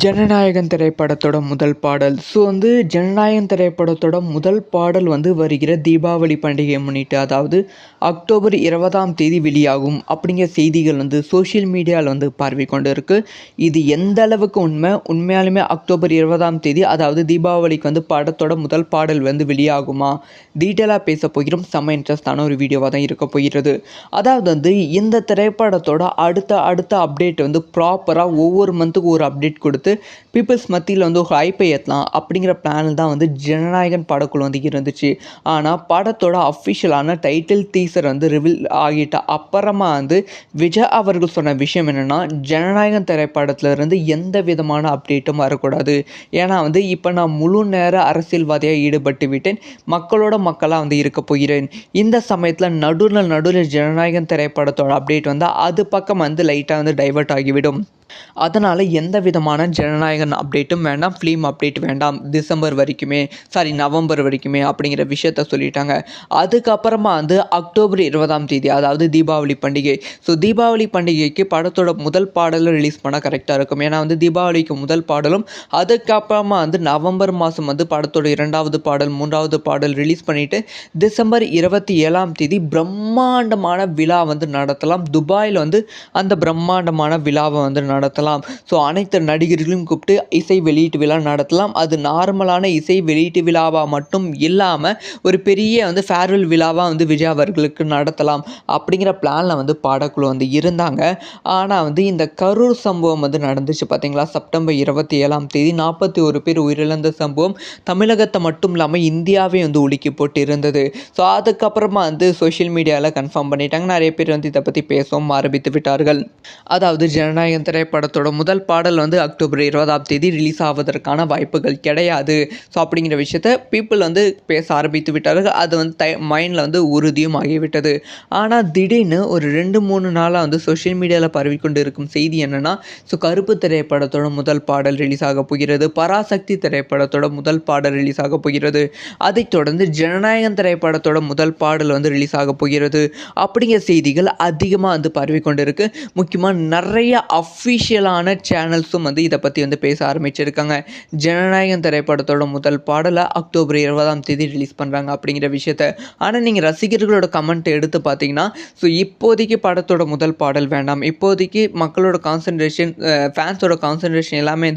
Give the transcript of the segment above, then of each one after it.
ஜனநாயகன் திரைப்படத்தோட முதல் பாடல். ஜனநாயகன் திரைப்படத்தோட முதல் பாடல் வருகிற தீபாவளி பண்டிகையை முன்னிட்டு, அதாவது அக்டோபர் 20ஆம் தேதி வெளியாகும் அப்படிங்கிற செய்திகள் சோஷியல் மீடியாவில் பரவி கொண்டு இருக்கு. இது எந்த அளவுக்கு உண்மையாலுமே அக்டோபர் 20ஆம் தேதி, அதாவது தீபாவளிக்கு படத்தோட முதல் பாடல் வெளியாகுமா? டீட்டெயிலாக பேச போகிறோம். செம்ம இன்ட்ரெஸ்டான ஒரு வீடியோவாக தான் இருக்க போகிறது. அதாவது இந்த திரைப்படத்தோட அடுத்த அப்டேட் ப்ராப்பராக ஒவ்வொரு மந்த்துக்கு ஒரு அப்டேட் கொடுத்து பீப்புள்ஸ் மத்தியில் ஒரு ஹைப்பை ஏற்றலாம் அப்படிங்கிற பிளானில் தான் ஜனநாயகன் படக்குழு இருந்துச்சு. ஆனால் படத்தோட அஃபிஷியலான டைட்டில் டீசர் ரிவீல் ஆகிட்ட அப்புறமா விஜய் அவர்கள் சொன்ன விஷயம் என்னென்னா, ஜனநாயகன் திரைப்படத்திலிருந்து எந்த விதமான அப்டேட்டும் வரக்கூடாது. ஏன்னா இப்போ நான் முழு நேர அரசியல்வாதியாக ஈடுபட்டு விட்டேன், மக்களோட மக்களாக இருக்க போகிறேன். இந்த சமயத்தில் நடுவில் ஜனநாயகன் திரைப்படத்தோட அப்டேட் அது பக்கம் லைட்டாக டைவர்ட் ஆகிவிடும். அதனால் எந்த விதமான ஜனநாயகன் அப்டேட்டும் வேண்டாம், ஃபிலிம் அப்டேட் வேண்டாம், நவம்பர் வரைக்குமே அப்படிங்கிற விஷயத்த சொல்லிட்டாங்க. அதுக்கப்புறமா அக்டோபர் 20ஆம் தேதி, அதாவது தீபாவளி பண்டிகை. தீபாவளி பண்டிகைக்கு படத்தோட முதல் பாடலும் ரிலீஸ் பண்ணால் கரெக்டாக இருக்கும். ஏன்னா தீபாவளிக்கு முதல் பாடலும், அதுக்கப்புறமா நவம்பர் மாதம் படத்தோட 2வது பாடல் 3வது பாடல் ரிலீஸ் பண்ணிவிட்டு டிசம்பர் 27ஆம் தேதி பிரம்மாண்டமான விழா நடத்தலாம். துபாயில் அந்த பிரம்மாண்டமான விழாவை நடத்தலாம். அனைத்து நடிகர்களும் கூப்பிட்டு இசை வெளியீட்டு விழா நடத்தலாம். அது நார்மலான இசை வெளியீட்டு விழாவாக மட்டும் இல்லாமல் ஒரு பெரிய ஃபேர்வெல் விழாவாக விஜய் அவர்களுக்கு நடத்தலாம் அப்படிங்கிற பிளானில் படக்குழு இருந்தாங்க. ஆனால் இந்த கரூர் சம்பவம் நடந்துச்சு பார்த்தீங்களா? செப்டம்பர் 27ஆம் தேதி 41 பேர் உயிரிழந்த சம்பவம் தமிழகத்தை மட்டும் இல்லாமல் இந்தியாவே உலுக்கி போட்டு இருந்தது. அதுக்கப்புறமா சோஷியல் மீடியாவில் கன்ஃபார்ம் பண்ணிட்டாங்க. நிறைய பேர் இதை பற்றி பேசவும் ஆரம்பித்து விட்டார்கள். அதாவது ஜனநாயகன் திரைப்படத்தோட முதல் பாடல் அக்டோபர் 20ஆம் தேதி ரிலீஸ் ஆவதற்கான வாய்ப்புகள் கிடையாது. அப்படிங்கிற விஷயத்த பீப்புள் பேச ஆரம்பித்து விட்டார்கள். அது மைண்டில் உறுதியும் ஆகிவிட்டது. ஆனால் திடீர்னு ஒரு 2-3 நாளாக சோஷியல் மீடியாவில் பரவிக்கொண்டு இருக்கும் செய்தி என்னென்னா, கருப்பு திரைப்படத்தோட முதல் பாடல் ரிலீஸ் ஆக போகிறது, பராசக்தி திரைப்படத்தோட முதல் பாடல் ரிலீஸ் ஆக போகிறது, அதைத் தொடர்ந்து ஜனநாயகன் திரைப்படத்தோட முதல் பாடல் ரிலீஸ் ஆக போகிறது அப்படிங்கிற செய்திகள் அதிகமாக பரவிக்கொண்டு இருக்கு. முக்கியமாக நிறைய அஃபிஷியலான சேனல்ஸும் இதை பற்றி பேச ஆரம்பிச்சிருக்காங்க. ஜனநாயகன் திரைப்படத்தோட முதல் பாடலை அக்டோபர் 20ஆம் தேதி ரிலீஸ் பண்ணுறாங்க அப்படிங்கிற விஷயத்த. ஆனால் நீங்கள் ரசிகர்களோட கமெண்ட் எடுத்து பார்த்தீங்கன்னா, இப்போதைக்கு படத்தோட முதல் பாடல் வேண்டாம், இப்போதைக்கு மக்களோட கான்சன்ட்ரேஷன், ஃபேன்ஸோட கான்சன்ட்ரேஷன் எல்லாமே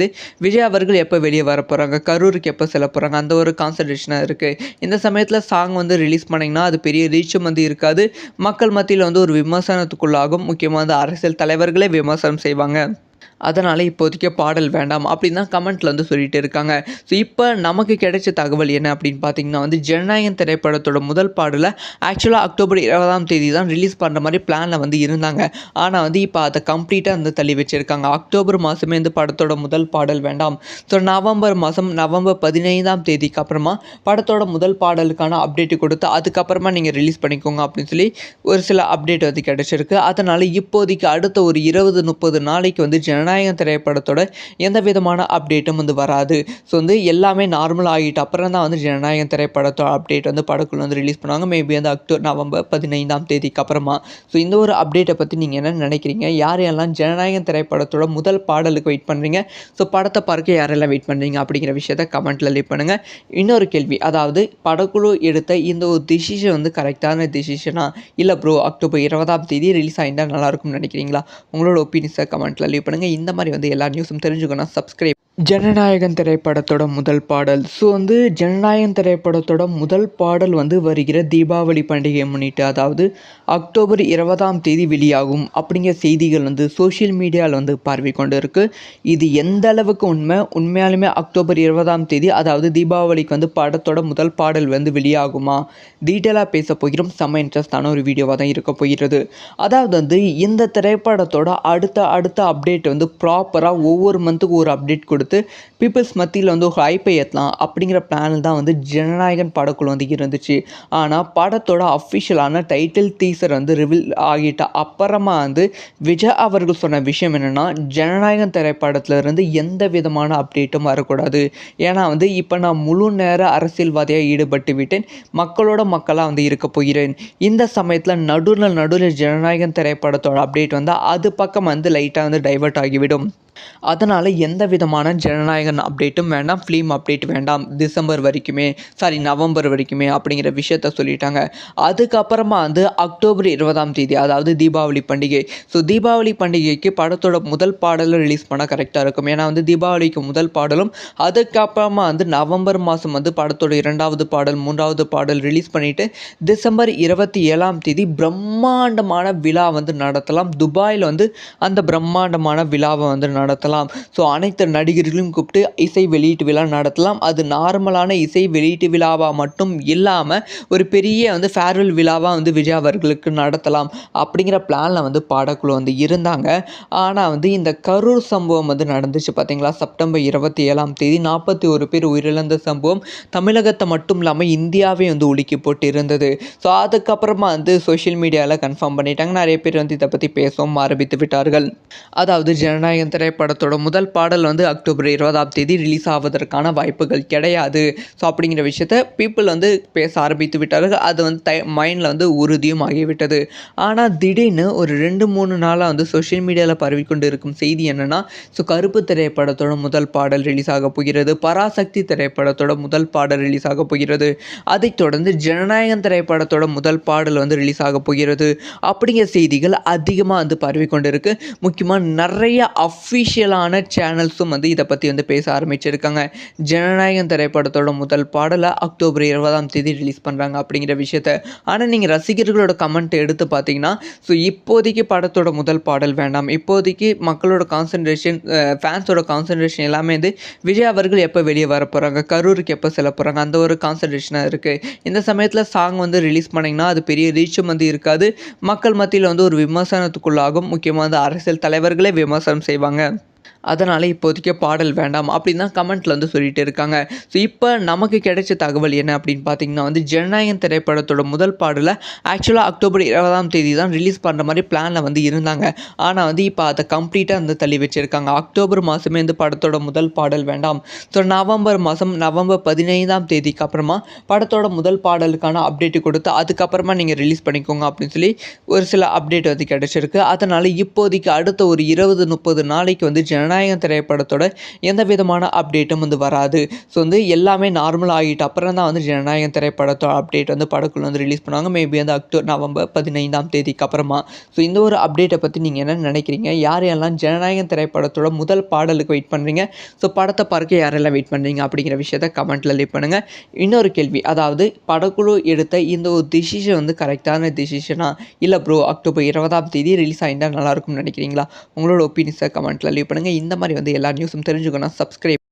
விஜய் அவர்கள் எப்போ வெளியே வர போகிறாங்க, கரூருக்கு எப்போ செல்ல போகிறாங்க, அந்த ஒரு கான்சன்ட்ரேஷனாக இருக்குது. இந்த சமயத்தில் சாங் ரிலீஸ் பண்ணிங்கன்னா அது பெரிய ரீச்சும் இருக்காது, மக்கள் மத்தியில் ஒரு விமர்சனத்துக்குள்ளாகும். முக்கியமாக அரசியல் தலைவர்களே விமர்சனம் செய்வாங்க. அதனால் இப்போதைக்கு பாடல் வேண்டாம் அப்படின்னு தான் கமெண்ட்டில் சொல்லிட்டு இருக்காங்க. இப்போ நமக்கு கிடைச்ச தகவல் என்ன அப்படின்னு பார்த்தீங்கன்னா, ஜனநாயகன் திரைப்படத்தோட முதல் பாடலை ஆக்சுவலாக அக்டோபர் 20ஆம் தேதி தான் ரிலீஸ் பண்ணுற மாதிரி பிளானில் இருந்தாங்க. ஆனால் இப்போ அதை கம்ப்ளீட்டாக தள்ளி வச்சுருக்காங்க. அக்டோபர் மாதமே படத்தோட முதல் பாடல் வேண்டாம், நவம்பர் மாதம் நவம்பர் 15ஆம் தேதிக்கு அப்புறமா படத்தோட முதல் பாடலுக்கான அப்டேட் கொடுத்து அதுக்கப்புறமா நீங்கள் ரிலீஸ் பண்ணிக்கோங்க அப்படின்னு சொல்லி ஒரு சில அப்டேட் கிடைச்சிருக்கு. அதனால் இப்போதைக்கு அடுத்த ஒரு 20-30 நாளைக்கு ஜனநாயகன் திரைப்படத்தோட எந்த விதமான அப்டேட்டும் வராது. எல்லாமே நார்மல் ஆகிட்டு அப்புறம் தான் ஜனநாயகன் திரைப்படத்தோட அப்டேட் படக்குழு ரிலீஸ் பண்ணுவாங்க. மேபி நவம்பர் 15ஆம் தேதிக்கு அப்புறமா. இந்த ஒரு அப்டேட்டை பற்றி நீங்கள் என்ன நினைக்கிறீங்க? யாரெல்லாம் ஜனநாயகன் திரைப்படத்தோட முதல் பாடலுக்கு வெயிட் பண்ணுறீங்க? படத்தை பார்க்க யாரெல்லாம் வெயிட் பண்ணுறீங்க அப்படிங்கிற விஷயத்த கமெண்ட்டில் லீவ் பண்ணுங்கள். இன்னொரு கேள்வி, அதாவது படக்குழு எடுத்த இந்த ஒரு டிசிஷன் கரெக்டான டிசிஷனா, இல்லை ப்ரோ அக்டோபர் 20ஆம் தேதி ரிலீஸ் ஆகிட்டால் நல்லாயிருக்கும்னு நினைக்கிறீங்களா? உங்களோட ஒப்பீனியன்ஸை கமெண்ட்டில் லீவ் பண்ணுங்கள். இந்த மாதிரி எல்லா நியூஸும் தெரிஞ்சுக்கணும். சப்ஸ்கிரைப். ஜனநாயகன் திரைப்படத்தோட முதல் பாடல். ஜனநாயகன் திரைப்படத்தோட முதல் பாடல் வருகிற தீபாவளி பண்டிகையை முன்னிட்டு, அதாவது அக்டோபர் 20ஆம் தேதி வெளியாகும் அப்படிங்கிற செய்திகள் சோஷியல் மீடியாவில் பரவி கொண்டு இருக்கு. இது எந்த அளவுக்கு உண்மையாலுமே அக்டோபர் 20ஆம் தேதி, அதாவது தீபாவளிக்கு படத்தோட முதல் பாடல் வெளியாகுமா? டீட்டெயிலாக பேச போகிறோம். செம்ம இன்ட்ரெஸ்டான ஒரு வீடியோவாக தான் இருக்க போகிறது. அதாவது இந்த திரைப்படத்தோட அடுத்த அப்டேட் ப்ராப்பராக ஒவ்வொரு மந்த்துக்கு ஒரு அப்டேட் கொடுத்து பீப்புள்ஸ் மத்தியில் ஒரு ஹைப்பை ஏற்றலாம் அப்படிங்கிற பிளானில் தான் ஜனநாயகன் படக்குழு இருந்துச்சு. ஆனால் படத்தோட அஃபிஷியலான டைட்டில் டீசர் ரிவீல் ஆகிட்ட அப்புறமா விஜய் அவர்கள் சொன்ன விஷயம் என்னென்னா, ஜனநாயகன் திரைப்படத்திலிருந்து எந்த விதமான அப்டேட்டும் வரக்கூடாது. ஏன்னா இப்போ நான் முழு நேர அரசியல்வாதியாக ஈடுபட்டு விட்டேன், மக்களோட மக்களாக இருக்க போகிறேன். இந்த சமயத்தில் நடுவில் ஜனநாயகன் திரைப்படத்தோட அப்டேட் அது பக்கம் லைட்டாக டைவர்ட் ஆகிவிடும். அதனால் எந்த விதமான ஜனநாயகன் அப்டேட்டும் வேண்டாம், ஃபிலிம் அப்டேட் வேண்டாம், டிசம்பர் வரைக்குமே, நவம்பர் வரைக்குமே அப்படிங்கிற விஷயத்த சொல்லிட்டாங்க. அதுக்கப்புறமா வந்து அக்டோபர் 20ஆம் தேதி, அதாவது தீபாவளி பண்டிகை. தீபாவளி பண்டிகைக்கு படத்தோட முதல் பாடலை ரிலீஸ் பண்ணால் கரெக்டாக இருக்கும். ஏன்னா வந்து தீபாவளிக்கு முதல் பாடலும், அதுக்கப்புறமா வந்து நவம்பர் மாதம் வந்து படத்தோட 2வது பாடல், 3வது பாடல் ரிலீஸ் பண்ணிவிட்டு டிசம்பர் 27ஆம் தேதி பிரம்மாண்டமான விழா வந்து நடத்தலாம். துபாயில் வந்து அந்த பிரம்மாண்டமான விழாவை வந்து நடத்தலாம். அனைத்து நடிகர்களையும் கூப்பிட்டு இசை வெளியீட்டு விழா நடத்தலாம். அது நார்மலான இசை வெளியீட்டு விழாவாக மட்டும் இல்லாமல் ஒரு பெரிய வந்து ஃபேர்வெல் விழாவாக வந்து விஜய் அவர்களுக்கு நடத்தலாம் அப்படிங்கிற பிளானில் வந்து படக்குழு வந்து இருந்தாங்க. ஆனால் வந்து இந்த கரூர் சம்பவம் வந்து நடந்துச்சு பார்த்தீங்களா, செப்டம்பர் 27ஆம் தேதி 41 பேர் உயிரிழந்த சம்பவம் தமிழகத்தை மட்டும் இல்லாமல் இந்தியாவே வந்து உலுக்கி போட்டு இருந்தது. அதுக்கப்புறமா வந்து சோஷியல் மீடியாவில் கன்ஃபார்ம் பண்ணிட்டாங்க. நிறைய பேர் வந்து இதை பற்றி பேசவும் ஆரம்பித்து விட்டார்கள். அதாவது ஜனநாயகன் திரைப்படத்தோட முதல் பாடல் வந்து அக்டோபர் 20ஆம் தேதி ரிலீஸ் ஆவதற்கான வாய்ப்புகள் கிடையாது. அப்படிங்கிற விஷயத்த பீப்புள் வந்து பேச ஆரம்பித்து விட்டார்கள். அது வந்து மைண்டில் வந்து உறுதியும் ஆகிவிட்டது. ஆனால் திடீர்னு ஒரு 2-3 நாளாக வந்து சோஷியல் மீடியாவில் பரவிக்கொண்டு இருக்கும் செய்தி என்னென்னா, கருப்பு திரைப்படத்தோட முதல் பாடல் ரிலீஸ் ஆக போகிறது, பராசக்தி திரைப்படத்தோட முதல் பாடல் ரிலீஸ் ஆக போகிறது, அதைத் தொடர்ந்து ஜனநாயகன் திரைப்படத்தோட முதல் பாடல் வந்து ரிலீஸ் ஆக போகிறது அப்படிங்கிற செய்திகள் அதிகமாக வந்து பரவிக்கொண்டு இருக்கு. முக்கியமாக நிறைய அஃபிஷியலான சேனல்ஸும் வந்து இதை பற்றி வந்து பேச ஆரம்பிச்சிருக்காங்க. ஜனநாயகன் திரைப்படத்தோட முதல் பாடலை அக்டோபர் 20ஆம் தேதி ரிலீஸ் பண்ணுறாங்க அப்படிங்கிற விஷயத்த. ஆனால் நீங்கள் ரசிகர்களோட கமெண்ட் எடுத்து பார்த்தீங்கன்னா, இப்போதைக்கு படத்தோட முதல் பாடல் வேண்டாம், இப்போதைக்கு மக்களோட கான்சன்ட்ரேஷன், ஃபேன்ஸோட கான்சன்ட்ரேஷன் எல்லாமே வந்து விஜய் அவர்கள் எப்போ வெளியே வர போகிறாங்க, கரூருக்கு எப்போ செல்ல போகிறாங்க, அந்த ஒரு கான்சன்ட்ரேஷனாக இருக்குது. இந்த சமயத்தில் சாங் வந்து ரிலீஸ் பண்ணிங்கன்னா அது பெரிய ரீச்சும் வந்து இருக்காது, மக்கள் மத்தியில் வந்து ஒரு விமர்சனத்துக்குள்ளாகும். முக்கியமாக வந்து அரசியல் தலைவர்களே விமர்சனம் செய்வாங்க. அதனால் இப்போதைக்கு பாடல் வேண்டாம் அப்படின்னு தான் கமெண்ட்டில் வந்து சொல்லிட்டு இருக்காங்க. இப்போ நமக்கு கிடைச்ச தகவல் என்ன அப்படின்னு பார்த்தீங்கன்னா வந்து, ஜனநாயகன் திரைப்படத்தோட முதல் பாடலை ஆக்சுவலாக அக்டோபர் 20ஆம் தேதி தான் ரிலீஸ் பண்ணுற மாதிரி பிளானில் வந்து இருந்தாங்க. ஆனால் வந்து இப்போ அதை கம்ப்ளீட்டாக வந்து தள்ளி வச்சுருக்காங்க. அக்டோபர் மாதமே வந்து படத்தோட முதல் பாடல் வேண்டாம், நவம்பர் மாதம் நவம்பர் 15ஆம் தேதிக்கு அப்புறமா படத்தோட முதல் பாடலுக்கான அப்டேட்டு கொடுத்து அதுக்கப்புறமா நீங்கள் ரிலீஸ் பண்ணிக்கோங்க அப்படின்னு சொல்லி ஒரு சில அப்டேட் வந்து கிடைச்சிருக்கு. அதனால் இப்போதைக்கு அடுத்த ஒரு 20-30 நாளைக்கு வந்து ஜனநாயகன் திரைப்படத்தோட எந்த விதமான அப்டேட்டும் வந்து வராது. வந்து எல்லாமே நார்மல் ஆகிட்டு அப்புறம் தான் வந்து ஜனநாயகன் திரைப்படத்தோட அப்டேட் வந்து படக்குள்ள வந்து ரிலீஸ் பண்ணுவாங்க. மேபி வந்து நவம்பர் 15ஆம் தேதிக்கு அப்புறமா. இந்த ஒரு அப்டேட்டை பற்றி நீங்கள் என்ன நினைக்கிறீங்க? யாரெல்லாம் ஜனநாயகன் திரைப்படத்தோட முதல் பாடலுக்கு வெயிட் பண்ணுறீங்க? படத்தை பார்க்க யாரெல்லாம் வெயிட் பண்ணுறீங்க அப்படிங்கிற விஷயத்த கமெண்ட்டில் லீவ் பண்ணுங்கள். இன்னொரு கேள்வி, அதாவது படக்குழு எடுத்த இந்த ஒரு டிசிஷன் வந்து கரெக்டான டிசிஷனா, இல்லை ப்ரோ அக்டோபர் 20ஆம் தேதி ரிலீஸ் ஆகிட்டால் நல்லாயிருக்கும்னு நினைக்கிறீங்களா? உங்களோட ஒப்பீனியன்ஸை கமெண்ட்டில் லீவ் பண்ணுங்கள். இந்த மாதிரி வந்து எல்லா நியூஸும் தெரிஞ்சுக்கணும் சப்ஸ்கிரைப்